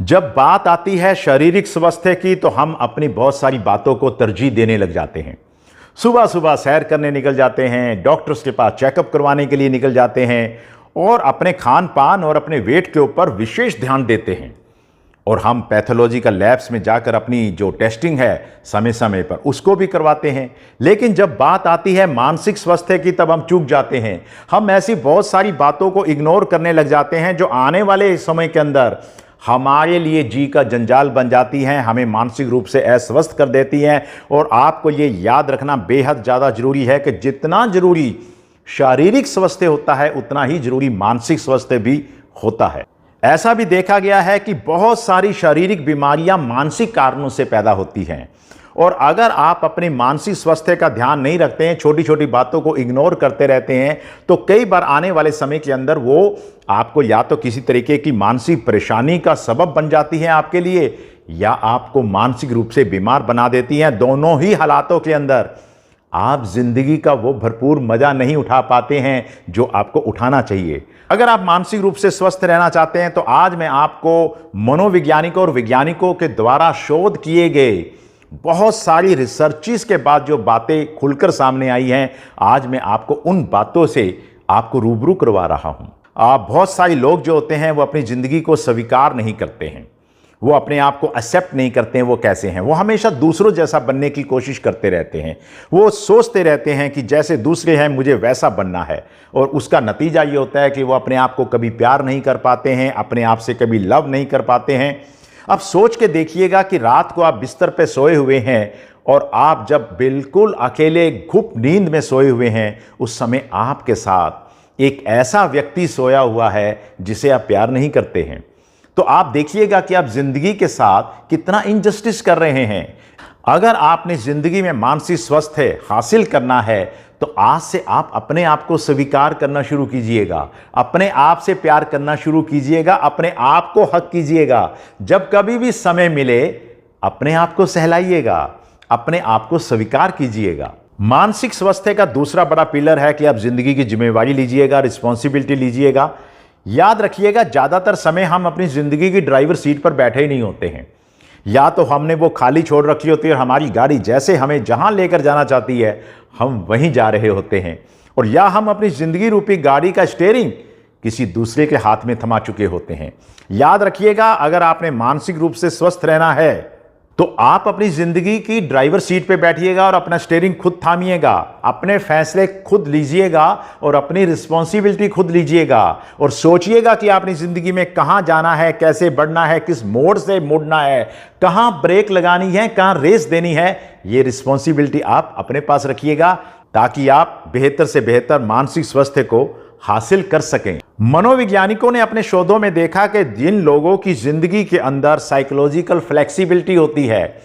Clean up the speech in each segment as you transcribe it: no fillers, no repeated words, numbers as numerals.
जब बात आती है शारीरिक स्वास्थ्य की तो हम अपनी बहुत सारी बातों को तरजीह देने लग जाते हैं। सुबह सुबह सैर करने निकल जाते हैं, डॉक्टर्स के पास चेकअप करवाने के लिए निकल जाते हैं और अपने खान पान और अपने वेट के ऊपर विशेष ध्यान देते हैं। और हम पैथोलॉजिकल लैब्स में जाकर अपनी जो टेस्टिंग है समय समय पर उसको भी करवाते हैं। लेकिन जब बात आती है मानसिक स्वास्थ्य की तब हम चूक जाते हैं। हम ऐसी बहुत सारी बातों को इग्नोर करने लग जाते हैं जो आने वाले समय के अंदर हमारे लिए जी का जंजाल बन जाती हैं, हमें मानसिक रूप से अस्वस्थ कर देती हैं। और आपको ये याद रखना बेहद ज़्यादा जरूरी है कि जितना जरूरी शारीरिक स्वास्थ्य होता है उतना ही जरूरी मानसिक स्वास्थ्य भी होता है। ऐसा भी देखा गया है कि बहुत सारी शारीरिक बीमारियां मानसिक कारणों से पैदा होती हैं। और अगर आप अपने मानसिक स्वास्थ्य का ध्यान नहीं रखते हैं, छोटी छोटी बातों को इग्नोर करते रहते हैं, तो कई बार आने वाले समय के अंदर वो आपको या तो किसी तरीके की मानसिक परेशानी का सबब बन जाती है आपके लिए, या आपको मानसिक रूप से बीमार बना देती हैं। दोनों ही हालातों के अंदर आप जिंदगी का वो भरपूर मजा नहीं उठा पाते हैं जो आपको उठाना चाहिए। अगर आप मानसिक रूप से स्वस्थ रहना चाहते हैं तो आज मैं आपको मनोवैज्ञानिकों और वैज्ञानिकों के द्वारा शोध किए गए बहुत सारी रिसर्चेस के बाद जो बातें खुलकर सामने आई हैं, आज मैं आपको उन बातों से आपको रूबरू करवा रहा हूं। आप बहुत सारे लोग जो होते हैं वो अपनी जिंदगी को स्वीकार नहीं करते हैं, वो अपने आप को एक्सेप्ट नहीं करते हैं वो कैसे हैं। वो हमेशा दूसरों जैसा बनने की कोशिश करते रहते हैं। वो सोचते रहते हैं कि जैसे दूसरे हैं मुझे वैसा बनना है, और उसका नतीजा ये होता है कि वो अपने आप को कभी प्यार नहीं कर पाते हैं, अपने आप से कभी लव नहीं कर पाते हैं। अब सोच के देखिएगा कि रात को आप बिस्तर पे सोए हुए हैं और आप जब बिल्कुल अकेले घुप नींद में सोए हुए हैं, उस समय आपके साथ एक ऐसा व्यक्ति सोया हुआ है जिसे आप प्यार नहीं करते हैं। तो आप देखिएगा कि आप जिंदगी के साथ कितना इनजस्टिस कर रहे हैं। अगर आपने जिंदगी में मानसिक स्वास्थ्य हासिल करना है तो आज से आप अपने आप को स्वीकार करना शुरू कीजिएगा, अपने आप से प्यार करना शुरू कीजिएगा, अपने आप को हक कीजिएगा। जब कभी भी समय मिले अपने आप को सहलाइएगा, अपने आप को स्वीकार कीजिएगा। मानसिक स्वास्थ्य का दूसरा बड़ा पिलर है कि आप जिंदगी की जिम्मेवारी लीजिएगा, रिस्पॉन्सिबिलिटी लीजिएगा। याद रखिएगा ज्यादातर समय हम अपनी जिंदगी की ड्राइवर सीट पर बैठे ही नहीं होते हैं, या तो हमने वो खाली छोड़ रखी होती है और हमारी गाड़ी जैसे हमें जहां लेकर जाना चाहती है हम वहीं जा रहे होते हैं, और या हम अपनी जिंदगी रूपी गाड़ी का स्टीयरिंग किसी दूसरे के हाथ में थमा चुके होते हैं। याद रखिएगा अगर आपने मानसिक रूप से स्वस्थ रहना है तो आप अपनी जिंदगी की ड्राइवर सीट पे बैठिएगा और अपना स्टीयरिंग खुद थामिएगा, अपने फैसले खुद लीजिएगा और अपनी रिस्पॉन्सिबिलिटी खुद लीजिएगा, और सोचिएगा कि आपनी जिंदगी में कहां जाना है, कैसे बढ़ना है, किस मोड़ से मुड़ना है, कहां ब्रेक लगानी है, कहां रेस देनी है। ये रिस्पॉन्सिबिलिटी आप अपने पास रखिएगा ताकि आप बेहतर से बेहतर मानसिक स्वास्थ्य को हासिल कर सकें। मनोवैज्ञानिकों ने अपने शोधों में देखा कि जिन लोगों की जिंदगी के अंदर साइकोलॉजिकल फ्लेक्सिबिलिटी होती है,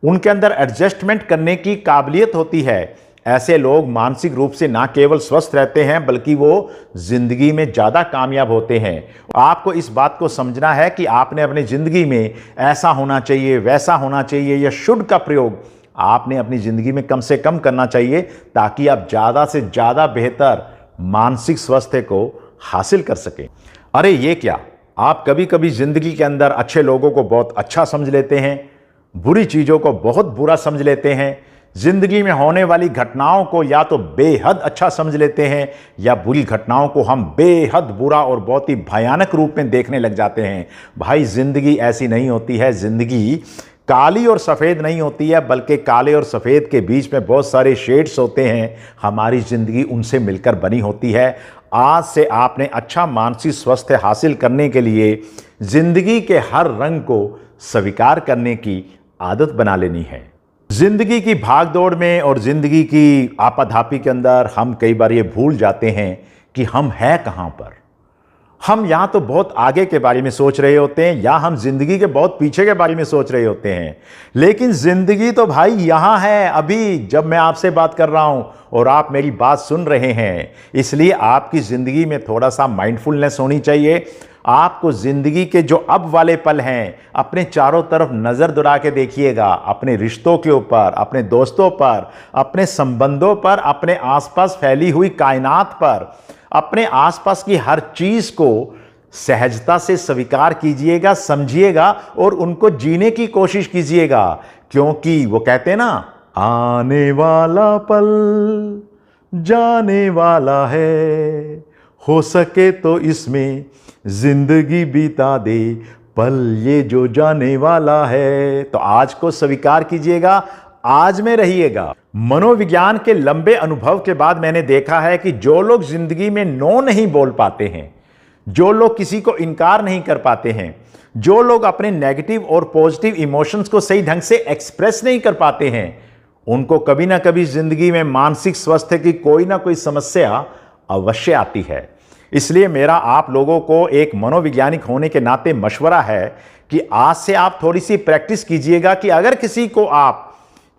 उनके अंदर एडजस्टमेंट करने की काबिलियत होती है, ऐसे लोग मानसिक रूप से ना केवल स्वस्थ रहते हैं बल्कि वो जिंदगी में ज्यादा कामयाब होते हैं। आपको इस बात को समझना है कि आपने अपनी जिंदगी में ऐसा होना चाहिए, वैसा होना चाहिए, या शुड का प्रयोग आपने अपनी जिंदगी में कम से कम करना चाहिए ताकि आप ज्यादा से ज्यादा बेहतर मानसिक स्वास्थ्य को हासिल कर सकें। अरे ये क्या, आप कभी कभी जिंदगी के अंदर अच्छे लोगों को बहुत अच्छा समझ लेते हैं, बुरी चीजों को बहुत बुरा समझ लेते हैं, जिंदगी में होने वाली घटनाओं को या तो बेहद अच्छा समझ लेते हैं या बुरी घटनाओं को हम बेहद बुरा और बहुत ही भयानक रूप में देखने लग जाते हैं। भाई जिंदगी ऐसी नहीं होती है, जिंदगी काली और सफ़ेद नहीं होती है, बल्कि काले और सफ़ेद के बीच में बहुत सारे शेड्स होते हैं। हमारी ज़िंदगी उनसे मिलकर बनी होती है। आज से आपने अच्छा मानसिक स्वास्थ्य हासिल करने के लिए ज़िंदगी के हर रंग को स्वीकार करने की आदत बना लेनी है। ज़िंदगी की भागदौड़ में और ज़िंदगी की आपाधापी के अंदर हम कई बार ये भूल जाते हैं कि हम हैं कहाँ पर। हम या तो बहुत आगे के बारे में सोच रहे होते हैं या हम जिंदगी के बहुत पीछे के बारे में सोच रहे होते हैं, लेकिन जिंदगी तो भाई यहां है, अभी जब मैं आपसे बात कर रहा हूं और आप मेरी बात सुन रहे हैं। इसलिए आपकी जिंदगी में थोड़ा सा माइंडफुलनेस होनी चाहिए। आपको जिंदगी के जो अब वाले पल हैं अपने चारों तरफ नजर दौड़ा के देखिएगा, अपने रिश्तों के ऊपर, अपने दोस्तों पर, अपने संबंधों पर, अपने आसपास फैली हुई कायनात पर, अपने आसपास की हर चीज को सहजता से स्वीकार कीजिएगा, समझिएगा और उनको जीने की कोशिश कीजिएगा, क्योंकि वो कहते हैं ना, आने वाला पल जाने वाला है, हो सके तो इसमें जिंदगी बिता दे, पल ये जो जाने वाला है। तो आज को स्वीकार कीजिएगा, आज में रहिएगा। मनोविज्ञान के लंबे अनुभव के बाद मैंने देखा है कि जो लोग जिंदगी में नो नहीं बोल पाते हैं, जो लोग किसी को इनकार नहीं कर पाते हैं, जो लोग अपने नेगेटिव और पॉजिटिव इमोशंस को सही ढंग से एक्सप्रेस नहीं कर पाते हैं, उनको कभी ना कभी जिंदगी में मानसिक स्वास्थ्य की कोई ना कोई समस्या अवश्य आती है। इसलिए मेरा आप लोगों को एक मनोवैज्ञानिक होने के नाते मशवरा है कि आज से आप थोड़ी सी प्रैक्टिस कीजिएगा कि अगर किसी को आप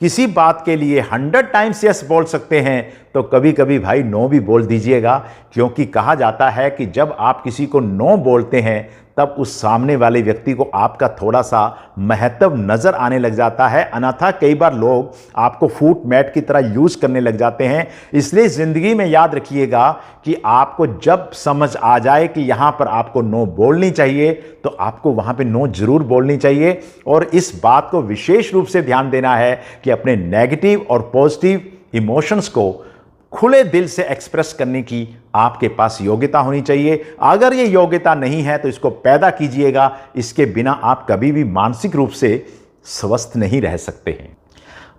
किसी बात के लिए 100 टाइम्स यस बोल सकते हैं तो कभी कभी भाई नो भी बोल दीजिएगा, क्योंकि कहा जाता है कि जब आप किसी को नो बोलते हैं तब उस सामने वाले व्यक्ति को आपका थोड़ा सा महत्व नजर आने लग जाता है, अन्यथा कई बार लोग आपको फूट मैट की तरह यूज करने लग जाते हैं। इसलिए जिंदगी में याद रखिएगा कि आपको जब समझ आ जाए कि यहां पर आपको नो बोलनी चाहिए तो आपको वहां पे नो जरूर बोलनी चाहिए, और इस बात को विशेष रूप से ध्यान देना है कि अपने नेगेटिव और पॉजिटिव इमोशंस को खुले दिल से एक्सप्रेस करने की आपके पास योग्यता होनी चाहिए। अगर ये योग्यता नहीं है तो इसको पैदा कीजिएगा, इसके बिना आप कभी भी मानसिक रूप से स्वस्थ नहीं रह सकते हैं।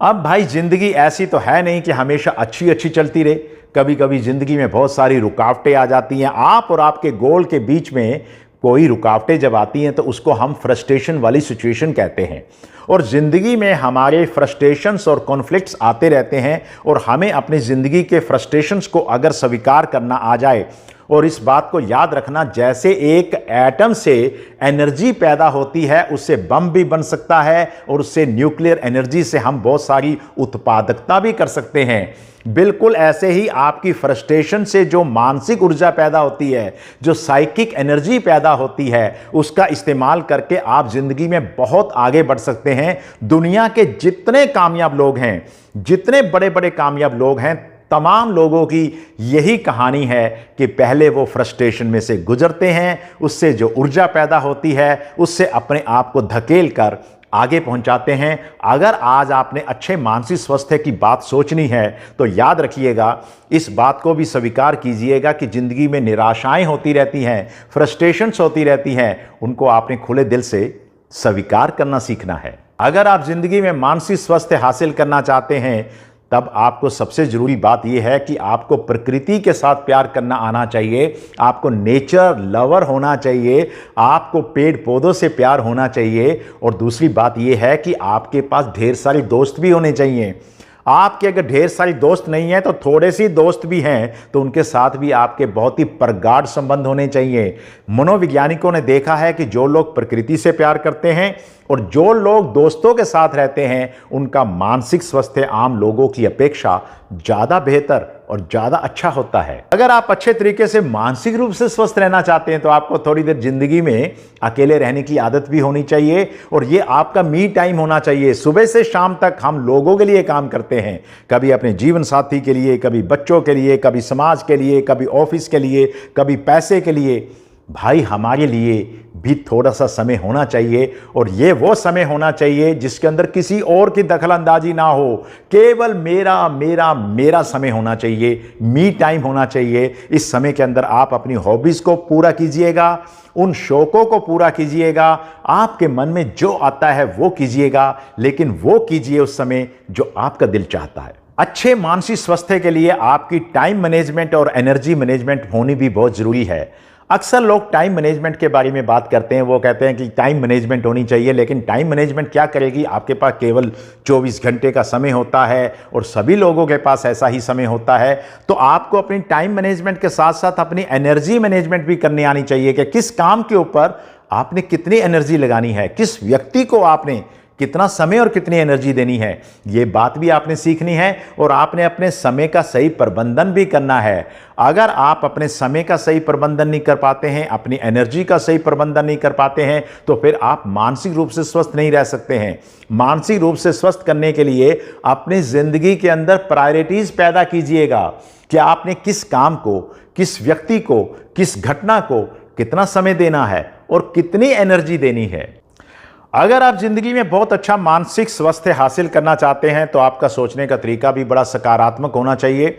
अब भाई जिंदगी ऐसी तो है नहीं कि हमेशा अच्छी अच्छी चलती रहे, कभी कभी जिंदगी में बहुत सारी रुकावटें आ जाती हैं। आप और आपके गोल के बीच में कोई रुकावटें जब आती हैं तो उसको हम फ्रस्ट्रेशन वाली सिचुएशन कहते हैं, और ज़िंदगी में हमारे फ्रस्ट्रेशंस और कॉन्फ्लिक्ट्स आते रहते हैं, और हमें अपनी ज़िंदगी के फ्रस्ट्रेशंस को अगर स्वीकार करना आ जाए और इस बात को याद रखना, जैसे एक एटम से एनर्जी पैदा होती है उससे बम भी बन सकता है और उससे न्यूक्लियर एनर्जी से हम बहुत सारी उत्पादकता भी कर सकते हैं। बिल्कुल ऐसे ही आपकी फ्रस्ट्रेशन से जो मानसिक ऊर्जा पैदा होती है, जो साइकिक एनर्जी पैदा होती है, उसका इस्तेमाल करके आप जिंदगी में बहुत आगे बढ़ सकते हैं। दुनिया के जितने कामयाब लोग हैं, जितने बड़े बड़े कामयाब लोग हैं, तमाम लोगों की यही कहानी है कि पहले वो फ्रस्ट्रेशन में से गुजरते हैं, उससे जो ऊर्जा पैदा होती है उससे अपने आप को धकेल कर आगे पहुंचाते हैं। अगर आज आपने अच्छे मानसिक स्वास्थ्य की बात सोचनी है तो याद रखिएगा, इस बात को भी स्वीकार कीजिएगा कि जिंदगी में निराशाएं होती रहती हैं, फ्रस्ट्रेशंस होती रहती हैं, उनको आपने खुले दिल से स्वीकार करना सीखना है। अगर आप जिंदगी में मानसिक स्वास्थ्य हासिल करना चाहते हैं तब आपको सबसे जरूरी बात यह है कि आपको प्रकृति के साथ प्यार करना आना चाहिए, आपको नेचर लवर होना चाहिए, आपको पेड़ पौधों से प्यार होना चाहिए, और दूसरी बात यह है कि आपके पास ढेर सारे दोस्त भी होने चाहिए। आपके अगर ढेर सारी दोस्त नहीं है तो थोड़े सी दोस्त भी हैं तो उनके साथ भी आपके बहुत ही प्रगाढ़ संबंध होने चाहिए। मनोवैज्ञानिकों ने देखा है कि जो लोग प्रकृति से प्यार करते हैं और जो लोग दोस्तों के साथ रहते हैं उनका मानसिक स्वास्थ्य आम लोगों की अपेक्षा ज़्यादा बेहतर और ज़्यादा अच्छा होता है। अगर आप अच्छे तरीके से मानसिक रूप से स्वस्थ रहना चाहते हैं तो आपको थोड़ी देर जिंदगी में अकेले रहने की आदत भी होनी चाहिए, और ये आपका मी टाइम होना चाहिए। सुबह से शाम तक हम लोगों के लिए काम करते हैं, कभी अपने जीवन साथी के लिए, कभी बच्चों के लिए, कभी समाज के लिए, कभी ऑफिस के लिए, कभी पैसे के लिए। भाई हमारे लिए भी थोड़ा सा समय होना चाहिए, और ये वो समय होना चाहिए जिसके अंदर किसी और की दखलंदाजी ना हो, केवल मेरा मेरा मेरा समय होना चाहिए, मी टाइम होना चाहिए। इस समय के अंदर आप अपनी हॉबीज़ को पूरा कीजिएगा, उन शौकों को पूरा कीजिएगा, आपके मन में जो आता है वो कीजिएगा, लेकिन वो कीजिए उस समय जो आपका दिल चाहता है। अच्छे मानसिक स्वास्थ्य के लिए आपकी टाइम मैनेजमेंट और एनर्जी मैनेजमेंट होनी भी बहुत ज़रूरी है। अक्सर लोग टाइम मैनेजमेंट के बारे में बात करते हैं, वो कहते हैं कि टाइम मैनेजमेंट होनी चाहिए, लेकिन टाइम मैनेजमेंट क्या करेगी? आपके पास केवल 24 घंटे का समय होता है और सभी लोगों के पास ऐसा ही समय होता है। तो आपको अपनी टाइम मैनेजमेंट के साथ साथ अपनी एनर्जी मैनेजमेंट भी करनी आनी चाहिए कि किस काम के ऊपर आपने कितनी एनर्जी लगानी है, किस व्यक्ति को आपने कितना समय और कितनी एनर्जी देनी है, ये बात भी आपने सीखनी है, और आपने अपने समय का सही प्रबंधन भी करना है। अगर आप अपने समय का सही प्रबंधन नहीं कर पाते हैं, अपनी एनर्जी का सही प्रबंधन नहीं कर पाते हैं, तो फिर आप मानसिक रूप से स्वस्थ नहीं रह सकते हैं। मानसिक रूप से स्वस्थ करने के लिए अपनी जिंदगी के अंदर प्रायोरिटीज पैदा कीजिएगा कि आपने किस काम को, किस व्यक्ति को, किस घटना को कितना समय देना है और कितनी एनर्जी देनी है। अगर आप जिंदगी में बहुत अच्छा मानसिक स्वास्थ्य हासिल करना चाहते हैं तो आपका सोचने का तरीका भी बड़ा सकारात्मक होना चाहिए।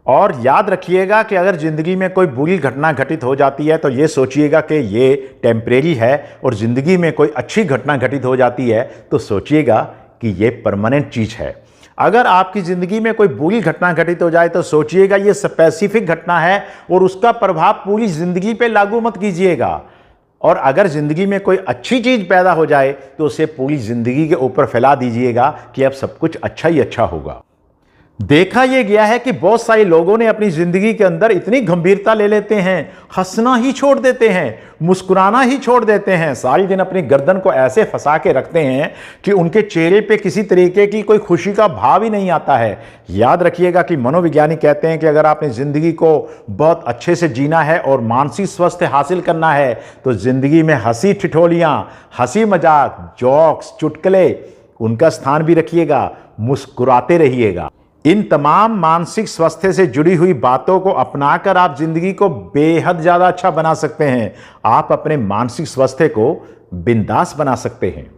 और याद रखिएगा कि अगर ज़िंदगी में कोई बुरी घटना घटित हो जाती है तो ये सोचिएगा कि ये टेम्परेरी है, और ज़िंदगी में कोई अच्छी घटना घटित हो जाती है तो सोचिएगा कि ये परमानेंट चीज़ है। अगर आपकी ज़िंदगी में कोई बुरी घटना घटित हो जाए तो सोचिएगा ये स्पेसिफिक घटना है और उसका प्रभाव पूरी ज़िंदगी पे लागू मत कीजिएगा। और अगर ज़िंदगी में कोई अच्छी चीज़ पैदा हो जाए तो उसे पूरी ज़िंदगी के ऊपर फैला दीजिएगा कि अब सब कुछ अच्छा ही अच्छा होगा। देखा यह गया है कि बहुत सारे लोगों ने अपनी ज़िंदगी के अंदर इतनी गंभीरता ले लेते हैं, हंसना ही छोड़ देते हैं, मुस्कुराना ही छोड़ देते हैं, सारी दिन अपनी गर्दन को ऐसे फंसा के रखते हैं कि उनके चेहरे पे किसी तरीके की कोई खुशी का भाव ही नहीं आता है। याद रखिएगा कि मनोवैज्ञानिक कहते हैं कि अगर आपने ज़िंदगी को बहुत अच्छे से जीना है और मानसिक स्वास्थ्य हासिल करना है तो ज़िंदगी में हंसी ठिठोलियाँ, हंसी मजाक, जोक्स, चुटकुले, उनका स्थान भी रखिएगा, मुस्कुराते रहिएगा। इन तमाम मानसिक स्वास्थ्य से जुड़ी हुई बातों को अपनाकर आप जिंदगी को बेहद ज़्यादा अच्छा बना सकते हैं। आप अपने मानसिक स्वास्थ्य को बिंदास बना सकते हैं।